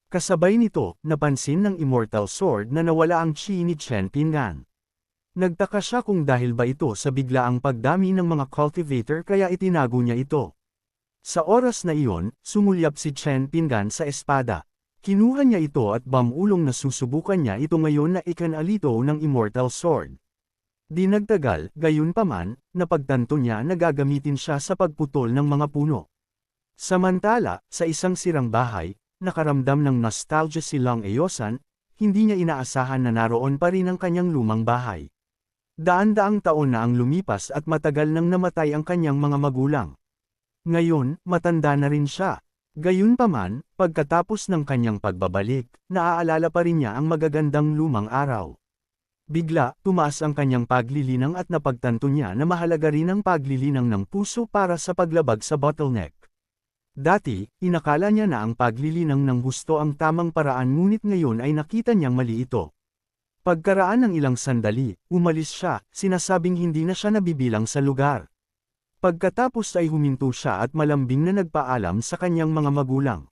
Kasabay nito, napansin ng Immortal Sword na nawala ang chi ni Chen Pingan. Nagtaka siya kung dahil ba ito sa biglaang pagdami ng mga cultivator kaya itinago niya ito. Sa oras na iyon, sumulyap si Chen Pingan sa espada. Kinuha niya ito at bamulong na susubukan niya ito ngayon na ikanalito ng Immortal Sword. Di nagtagal, gayunpaman, napagtanto niya na gagamitin siya sa pagputol ng mga puno. Samantala, sa isang sirang bahay, nakaramdam ng nostalgia si Long Eosan, hindi niya inaasahan na naroon pa rin ang kanyang lumang bahay. Daan-daang taon na ang lumipas at matagal nang namatay ang kanyang mga magulang. Ngayon, matanda na rin siya. Gayunpaman, pagkatapos ng kanyang pagbabalik, naaalala pa rin niya ang magagandang lumang araw. Bigla, tumaas ang kanyang paglilinang at napagtanto niya na mahalaga rin ang paglilinang ng puso para sa paglabag sa bottleneck. Dati, inakala niya na ang paglilinang ng husto ang tamang paraan ngunit ngayon ay nakita niyang mali ito. Pagkaraan ng ilang sandali, umalis siya, sinasabing hindi na siya nabibilang sa lugar. Pagkatapos ay huminto siya at malambing na nagpaalam sa kanyang mga magulang.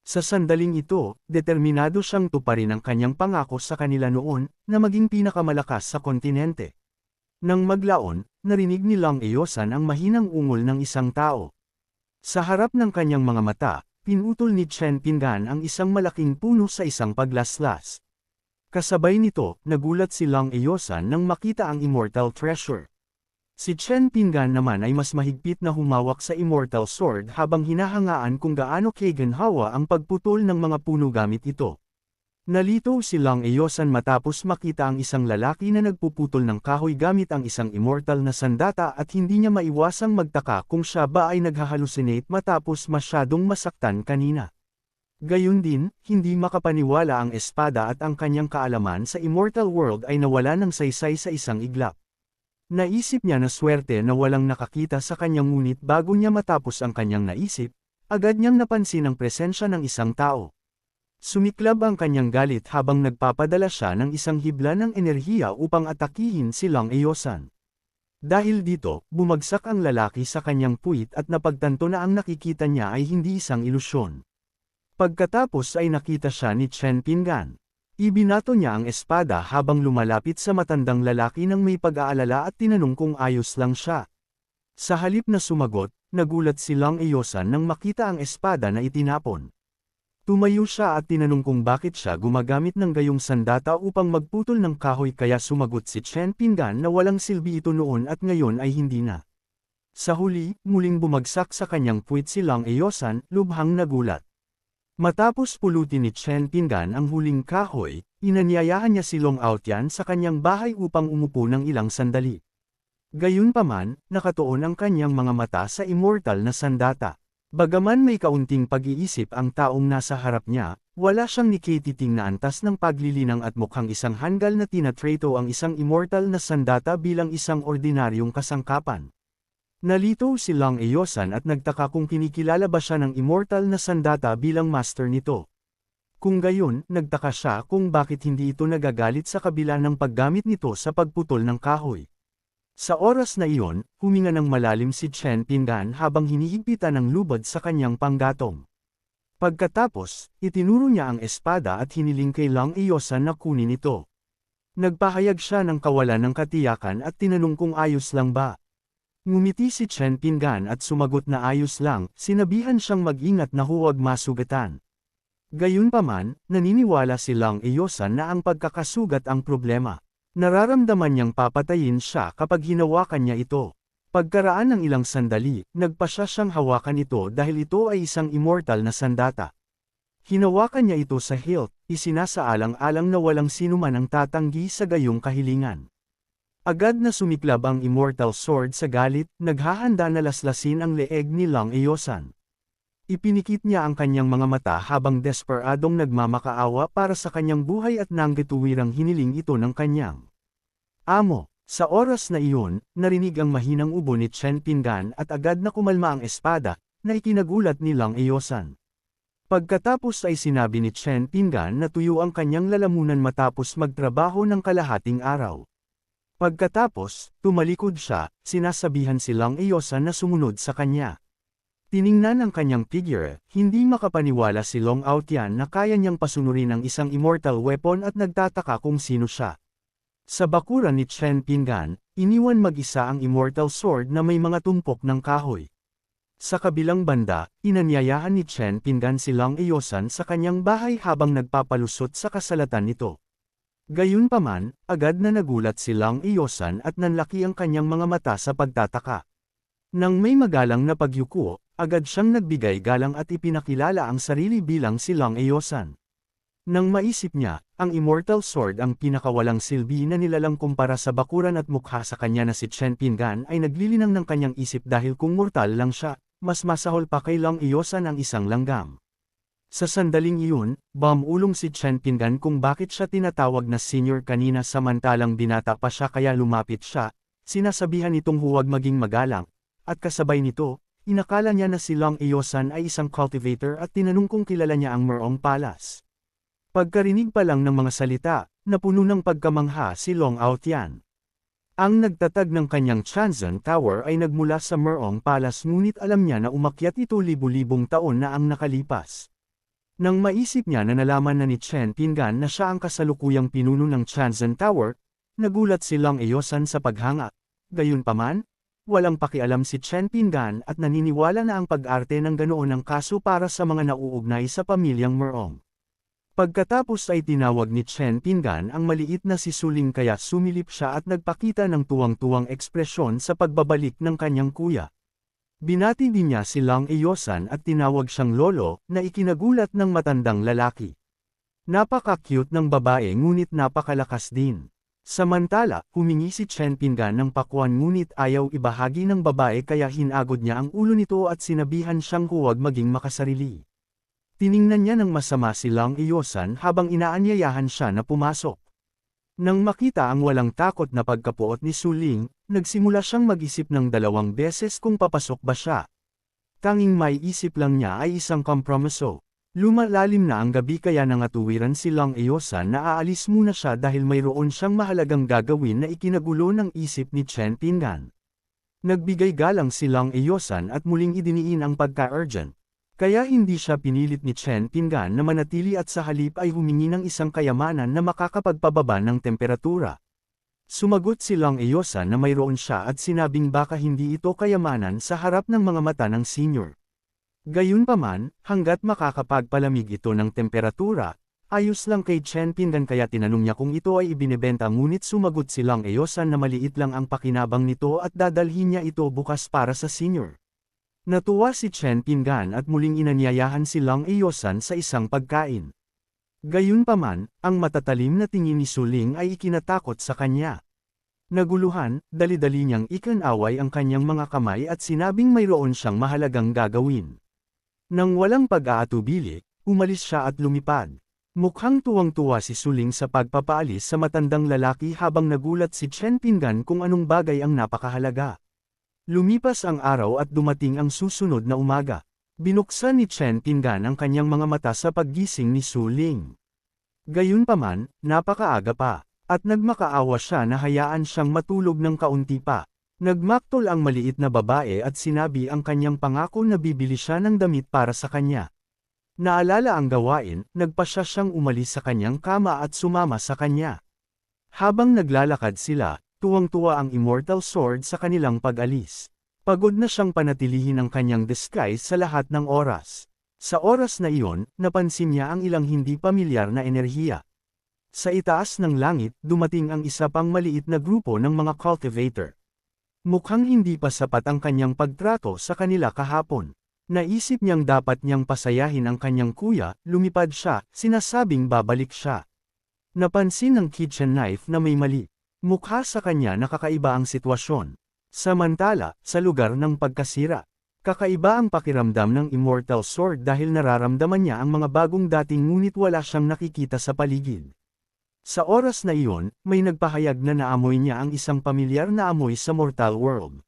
Sa sandaling ito, determinado siyang tuparin ang kanyang pangako sa kanila noon, na maging pinakamalakas sa kontinente. Nang maglaon, narinig ni Long Eosan ang mahinang ungol ng isang tao. Sa harap ng kanyang mga mata, pinutol ni Chen Pingan ang isang malaking puno sa isang paglaslas. Kasabay nito, nagulat si Long Eosan nang makita ang Immortal Treasure. Si Chen Pingan naman ay mas mahigpit na humawak sa Immortal Sword habang hinahangaan kung gaano kaginhawa ang pagputol ng mga puno gamit ito. Nalito si Long Eosan matapos makita ang isang lalaki na nagpuputol ng kahoy gamit ang isang immortal na sandata at hindi niya maiwasang magtaka kung siya ba ay naghahalusinate matapos masyadong masaktan kanina. Gayun din, hindi makapaniwala ang espada at ang kanyang kaalaman sa Immortal World ay nawala ng saysay sa isang iglap. Naisip niya na swerte na walang nakakita sa kanyang ngunit bago niya matapos ang kanyang naisip, agad niyang napansin ang presensya ng isang tao. Sumiklab ang kanyang galit habang nagpapadala siya ng isang hibla ng enerhiya upang atakihin si Long Eosan. Dahil dito, bumagsak ang lalaki sa kanyang puwit at napagtanto na ang nakikita niya ay hindi isang ilusyon. Pagkatapos ay nakita siya ni Chen Pingan. Ibinato niya ang espada habang lumalapit sa matandang lalaki nang may pag-aalala at tinanong kung ayos lang siya. Sa halip na sumagot, nagulat si Long Eosan nang makita ang espada na itinapon. Tumayo siya at tinanong kung bakit siya gumagamit ng gayong sandata upang magputol ng kahoy kaya sumagot si Chen Pingan na walang silbi ito noon at ngayon ay hindi na. Sa huli, muling bumagsak sa kanyang puwit si Long Eosan, lubhang nagulat. Matapos pulutin ni Chen Pingan ang huling kahoy, inanyayahan niya si Long Aotian sa kanyang bahay upang umupo ng ilang sandali. Gayunpaman, nakatuon ang kanyang mga mata sa immortal na sandata. Bagaman may kaunting pag-iisip ang taong nasa harap niya, wala siyang nikititing na antas ng paglilinang at mukhang isang hanggal na tinatrato ang isang immortal na sandata bilang isang ordinaryong kasangkapan. Nalito si Long Eosan at nagtaka kung kinikilala ba siya ng immortal na sandata bilang master nito. Kung gayon, nagtaka siya kung bakit hindi ito nagagalit sa kabila ng paggamit nito sa pagputol ng kahoy. Sa oras na iyon, huminga ng malalim si Chen Pingan habang hinihigpitan ng lubad sa kanyang panggatong. Pagkatapos, itinuro niya ang espada at hiniling kay Long Eosan na kunin ito. Nagpahayag siya ng kawalan ng katiyakan at tinanong kung ayos lang ba. Ngumiti si Chen Pingan at sumagot na ayos lang, sinabihan siyang mag-ingat na huwag masugatan. Gayunpaman, naniniwala si Long Eosan na ang pagkakasugat ang problema. Nararamdaman niyang papatayin siya kapag hinawakan niya ito. Pagkaraan ng ilang sandali, nagpasya siyang hawakan ito dahil ito ay isang immortal na sandata. Hinawakan niya ito sa hilt, isinasaalang-alang na walang sinuman ang tatanggi sa gayong kahilingan. Agad na sumiklab ang Immortal Sword sa galit, naghahanda na laslasin ang leeg ni Long Eosan. Ipinikit niya ang kanyang mga mata habang desperadong nagmamakaawa para sa kanyang buhay at nanggituwirang hiniling ito ng kanyang amo. Sa oras na iyon, narinig ang mahinang ubo ni Chen Pingan at agad na kumalma ang espada, na ikinagulat ni Long Eosan. Pagkatapos ay sinabi ni Chen Pingan na tuyo ang kanyang lalamunan matapos magtrabaho ng kalahating araw. Pagkatapos, tumalikod siya, sinasabihan si Long Eosan na sumunod sa kanya. Tiningnan ang kanyang figure, hindi makapaniwala si Long Aotian na kaya niyang pasunurin ang isang immortal weapon at nagtataka kung sino siya. Sa bakuran ni Chen Pinggan, iniwan mag-isa ang immortal sword na may mga tumpok ng kahoy. Sa kabilang banda, inanyayahan ni Chen Pinggan si Long Eosan sa kanyang bahay habang nagpapalusot sa kasalatan nito. Gayunpaman, agad na nagulat si Long Eosan at nanlaki ang kanyang mga mata sa pagtataka. Nang may magalang na pagyuko, agad siyang nagbigay galang at ipinakilala ang sarili bilang si Long Eosan. Nang maisip niya, ang immortal sword ang pinakawalang silbi na nilalang kumpara sa bakuran at mukha sa kanya na si Chen Pinggan ay naglilinang ng kanyang isip dahil kung mortal lang siya, mas masahol pa kay Long Eosan ang isang langgam. Sa sandaling iyon, bumulong si Chen Pinggan kung bakit siya tinatawag na senior kanina samantalang binata pa siya kaya lumapit siya, sinasabihan itong huwag maging magalang, at kasabay nito, inakala niya na si Long Eosan ay isang cultivator at tinanong kung kilala niya ang Merong Palace. Pagkarinig pa lang ng mga salita, napuno ng pagkamangha si Long Aotian. Ang nagtatag ng kanyang Chanzhen Tower ay nagmula sa Merong Palace ngunit alam niya na umakyat ito libu-libong taon na ang nakalipas. Nang maisip niya na nalaman na ni Chen Pinggan na siya ang kasalukuyang pinuno ng Chanzhen Tower, nagulat si Long Eosan sa paghanga. Gayunpaman, walang pakialam si Chen Pinggan at naniniwala na ang pag-arte ng ganoon ang kaso para sa mga nauugnay sa pamilyang Merong. Pagkatapos ay tinawag ni Chen Pinggan ang maliit na si Suling kaya sumilip siya at nagpakita ng tuwang-tuwang ekspresyon sa pagbabalik ng kanyang kuya. Binati din niya si Long Eosan at tinawag siyang lolo na ikinagulat ng matandang lalaki. Napaka-cute ng babae ngunit napakalakas din. Samantala, humingi si Chen Pinggan ng pakwan ngunit ayaw ibahagi ng babae kaya hinagod niya ang ulo nito at sinabihan siyang huwag maging makasarili. Tiningnan niya ng masama si Long Eosan habang inaanyayahan siya na pumasok. Nang makita ang walang takot na pagkapuot ni Suling, nagsimula siyang mag-isip ng 2 beses kung papasok ba siya. Tanging may isip lang niya ay isang kompromiso. Lumalalim na ang gabi kaya nangatuwiran si Long Eosan na aalis muna siya dahil mayroon siyang mahalagang gagawin na ikinagulo ng isip ni Chen Pinggan. Nagbigay galang si Long Eosan at muling idiniin ang pagka-urgent. Kaya hindi siya pinilit ni Chen Pinggan na manatili at sa halip ay humingi ng isang kayamanan na makakapagpababa ng temperatura. Sumagot si Long Eosan na mayroon siya at sinabing baka hindi ito kayamanan sa harap ng mga mata ng senior. Gayunpaman, hanggat makakapagpalamig ito ng temperatura, ayos lang kay Chen Pinggan kaya tinanong niya kung ito ay ibinebenta ngunit sumagot si Long Eosan na maliit lang ang pakinabang nito at dadalhin niya ito bukas para sa senior. Natuwa si Chen Pinggan at muling inanyayahan si Long Eosan sa isang pagkain. Gayunpaman, ang matatalim na tingin ni Suling ay ikinatakot sa kanya. Naguluhan, dali-dali niyang ikinaway ang kanyang mga kamay at sinabing mayroon siyang mahalagang gagawin. Nang walang pag-aatubili, umalis siya at lumipad. Mukhang tuwang-tuwa si Suling sa pagpapaalis sa matandang lalaki habang nagulat si Chen Pinggan kung anong bagay ang napakahalaga. Lumipas ang araw at dumating ang susunod na umaga. Binuksan ni Chen Pinggan ang kanyang mga mata sa paggising ni Suling. Gayunpaman, napakaaga pa, at nagmakaawa siya na hayaan siyang matulog ng kaunti pa. Nagmaktol ang maliit na babae at sinabi ang kanyang pangako na bibili siya ng damit para sa kanya. Naalala ang gawain, nagpasya siyang umalis sa kanyang kama at sumama sa kanya. Habang naglalakad sila, tuwang-tuwa ang immortal sword sa kanilang pag-alis. Pagod na siyang panatilihin ang kanyang disguise sa lahat ng oras. Sa oras na iyon, napansin niya ang ilang hindi pamilyar na enerhiya. Sa itaas ng langit, dumating ang isa pang maliit na grupo ng mga cultivator. Mukhang hindi pa sapat ang kanyang pagtrato sa kanila kahapon. Naisip niyang dapat niyang pasayahin ang kanyang kuya, lumipad siya, sinasabing babalik siya. Napansin ng kitchen knife na may mali. Mukha sa kanya na kakaiba ang sitwasyon. Samantala, sa lugar ng pagkasira, kakaiba ang pakiramdam ng immortal sword dahil nararamdaman niya ang mga bagong dating ngunit wala siyang nakikita sa paligid. Sa oras na iyon, may nagpahayag na naamoy niya ang isang pamilyar na amoy sa mortal world.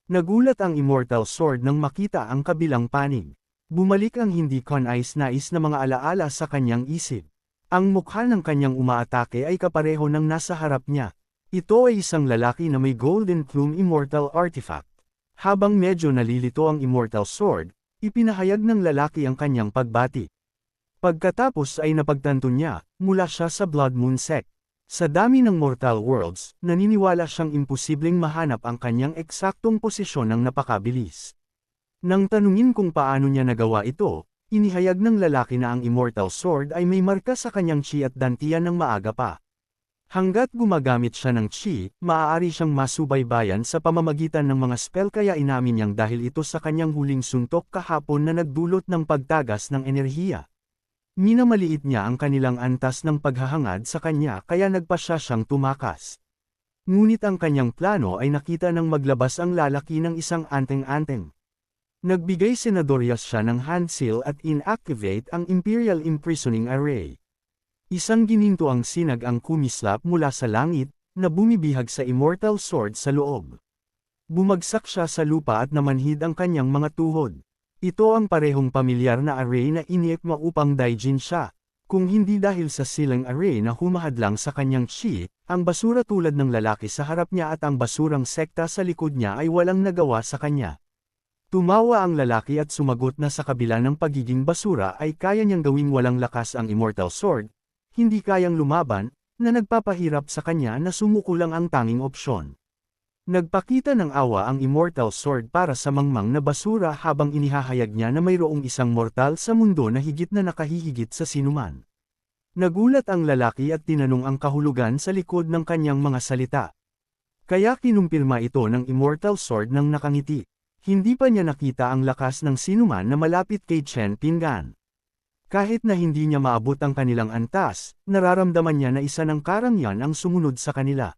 Nagulat ang immortal sword nang makita ang kabilang panig. Bumalik ang hindi kanais-nais na mga alaala sa kanyang isip. Ang mukha ng kanyang umaatake ay kapareho ng nasa harap niya. Ito ay isang lalaki na may golden plume immortal artifact. Habang medyo nalilito ang immortal sword, Ipinahayag ng lalaki ang kanyang pagbati. Pagkatapos ay napagtanto niya, mula siya sa Blood Moon Sect. Sa dami ng Mortal Worlds, naniniwala siyang imposibleng mahanap ang kanyang eksaktong posisyon ng napakabilis. Nang tanungin kung paano niya nagawa ito, inihayag ng lalaki na ang Immortal Sword ay may marka sa kanyang chi at dantian ng maaga pa. Hanggat gumagamit siya ng chi, maaari siyang masubaybayan sa pamamagitan ng mga spell kaya inamin niyang dahil ito sa kanyang huling suntok kahapon na nagdulot ng pagtagas ng enerhiya. Minamaliit niya ang kanilang antas ng paghahangad sa kanya kaya nagpasya siyang tumakas. Ngunit ang kanyang plano ay nakita nang maglabas ang lalaki ng isang anteng-anteng. Nagbigay senadorias siya ng hand seal at inactivate ang Imperial Imprisoning Array. Isang gininto ang sinag ang kumislap mula sa langit, na bumibihag sa Immortal Sword sa loob. Bumagsak siya sa lupa at namanhid ang kanyang mga tuhod. Ito ang parehong pamilyar na array na iniekma upang daijin siya. Kung hindi dahil sa silang array na humahadlang sa kanyang chi, ang basura tulad ng lalaki sa harap niya at ang basurang sekta sa likod niya ay walang nagawa sa kanya. Tumawa ang lalaki at sumagot na sa kabila ng pagiging basura ay kaya niyang gawing walang lakas ang Immortal Sword, hindi kayang lumaban, na nagpapahirap sa kanya na sumuko lang ang tanging opsyon. Nagpakita ng awa ang Immortal Sword para sa mangmang na basura habang inihahayag niya na mayroong isang mortal sa mundo na higit na nakahihigit sa sinuman. Nagulat ang lalaki at tinanong ang kahulugan sa likod ng kanyang mga salita. Kaya kinumpirma ito ng Immortal Sword ng nakangiti. Hindi pa niya nakita ang lakas ng sinuman na malapit kay Chen Pinggan. Kahit na hindi niya maabot ang kanilang antas, nararamdaman niya na isa ng karangyan ang sumunod sa kanila.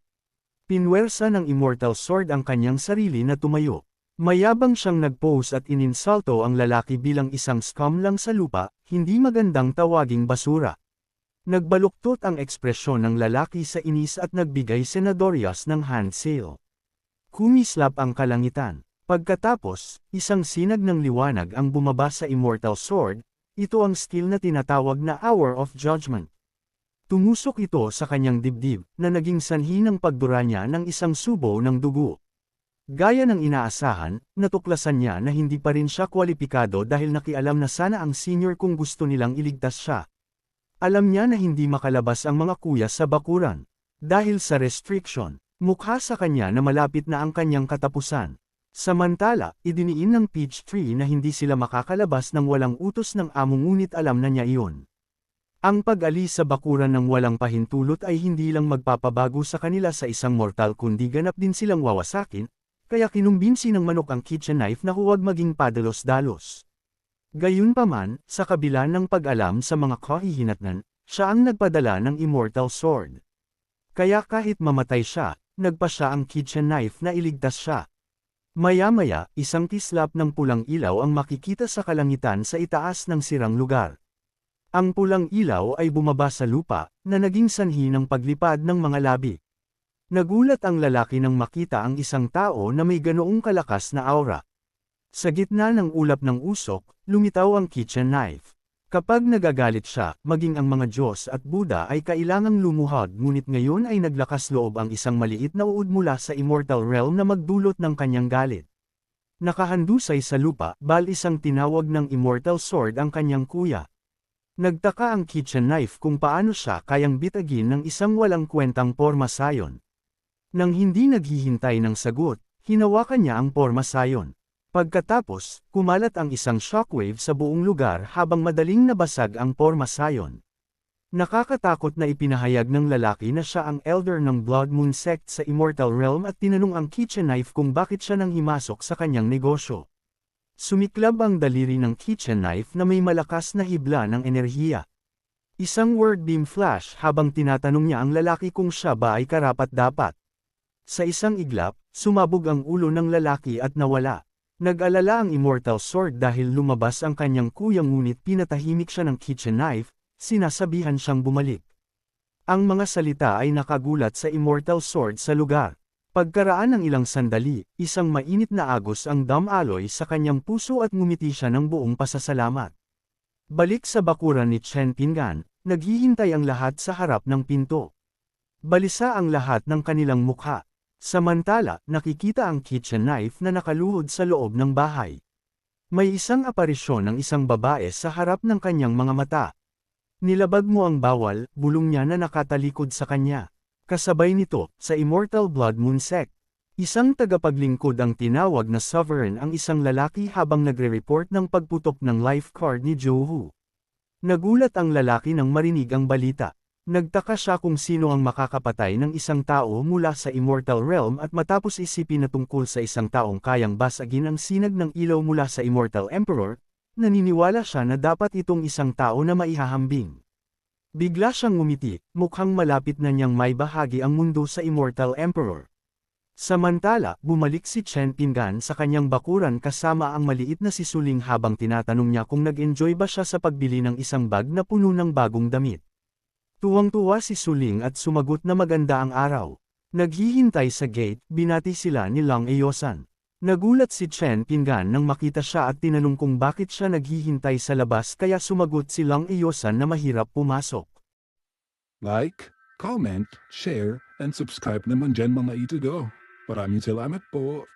Pinwersa ng Immortal Sword ang kanyang sarili na tumayo. Mayabang siyang nag-pose at ininsulto ang lalaki bilang isang scum lang sa lupa, hindi magandang tawaging basura. Nagbaluktot ang ekspresyon ng lalaki sa inis at nagbigay senadorias ng hand seal. Kumislap ang kalangitan. Pagkatapos, isang sinag ng liwanag ang bumaba sa Immortal Sword, ito ang skill na tinatawag na Hour of Judgment. Tumusok ito sa kanyang dibdib, na naging sanhi ng pagdura niya ng isang subo ng dugo. Gaya ng inaasahan, natuklasan niya na hindi pa rin siya kwalipikado dahil nakialam na sana ang senior kung gusto nilang iligtas siya. Alam niya na hindi makalabas ang mga kuya sa bakuran. Dahil sa restriction, mukha sa kanya na malapit na ang kanyang katapusan. Samantala, idiniin ng Peachtree na hindi sila makakalabas ng walang utos ng amo ngunit alam na niya iyon. Ang pag-alis sa bakuran ng walang pahintulot ay hindi lang magpapabago sa kanila sa isang mortal kundi ganap din silang wawasakin, kaya kinumbinsi ng manok ang kitchen knife na huwag maging padalos-dalos. Gayunpaman, sa kabila ng pag-alam sa mga kahihinatnan, siya ang nagpadala ng Immortal Sword. Kaya kahit mamatay siya, nagpa siya ang kitchen knife na iligtas siya. Maya-maya, isang kislap ng pulang ilaw ang makikita sa kalangitan sa itaas ng sirang lugar. Ang pulang ilaw ay bumaba sa lupa, na naging sanhi ng paglipad ng mga labi. Nagulat ang lalaki nang makita ang isang tao na may ganoong kalakas na aura. Sa gitna ng ulap ng usok, lumitaw ang kitchen knife. Kapag nagagalit siya, maging ang mga Diyos at Buddha ay kailangang lumuhod ngunit ngayon ay naglakas loob ang isang maliit na uod mula sa Immortal Realm na magdulot ng kanyang galit. Nakahandusay sa lupa, isang tinawag ng Immortal Sword ang kanyang kuya. Nagtaka ang kitchen knife kung paano siya kayang bitagin ng isang walang kwentang porma sayon. Nang hindi naghihintay ng sagot, hinawakan niya ang porma sayon. Pagkatapos, kumalat ang isang shockwave sa buong lugar habang madaling nabasag ang porma sayon. Nakakatakot na ipinahayag ng lalaki na siya ang elder ng Blood Moon Sect sa Immortal Realm at tinanong ang kitchen knife kung bakit siya nang himasok sa kanyang negosyo. Sumiklab ang daliri ng kitchen knife na may malakas na hibla ng enerhiya. Isang word beam flash habang tinatanong niya ang lalaki kung siya ba ay karapat-dapat. Sa isang iglap, sumabog ang ulo ng lalaki at nawala. Nag-alala ang Immortal Sword dahil lumabas ang kanyang kuya ngunit pinatahimik siya ng kitchen knife, sinasabihan siyang bumalik. Ang mga salita ay nakagulat sa Immortal Sword sa lugar. Pagkaraan ng ilang sandali, isang mainit na agos ang damaloy sa kanyang puso at ngumiti siya ng buong pasasalamat. Balik sa bakuran ni Chen Pinggan, naghihintay ang lahat sa harap ng pinto. Balisa ang lahat ng kanilang mukha. Samantala, nakikita ang kitchen knife na nakaluhod sa loob ng bahay. May isang aparisyon ng isang babae sa harap ng kanyang mga mata. Nilabag mo ang bawal, bulong niya na nakatalikod sa kanya. Kasabay nito, sa Immortal Blood Moon Sect. Isang tagapaglingkod ang tinawag na Sovereign ang isang lalaki habang nagre-report ng pagputok ng life card ni Joe. Nagulat ang lalaki nang marinig ang balita. Nagtaka siya kung sino ang makakapatay ng isang tao mula sa Immortal Realm at matapos isipin na tungkol sa isang taong kayang basagin ang sinag ng ilaw mula sa Immortal Emperor, naniniwala siya na dapat itong isang tao na maihahambing. Bigla siyang ngumiti, mukhang malapit na niyang may bahagi ang mundo sa Immortal Emperor. Samantala, bumalik si Chen Pingan sa kanyang bakuran kasama ang maliit na si Suling habang tinatanong niya kung nag-enjoy ba siya sa pagbili ng isang bag na puno ng bagong damit. Tuwang-tuwa si Suling at sumagot na maganda ang araw. Naghihintay sa gate, binati sila ni Lang Eosan. Nagulat si Chen Pingan nang makita siya at tinanong kung bakit siya naghihintay sa labas kaya sumagot si Lang Eosan na mahirap pumasok. Like, comment, share, and subscribe naman dyan mga ito go. Maraming salamat po.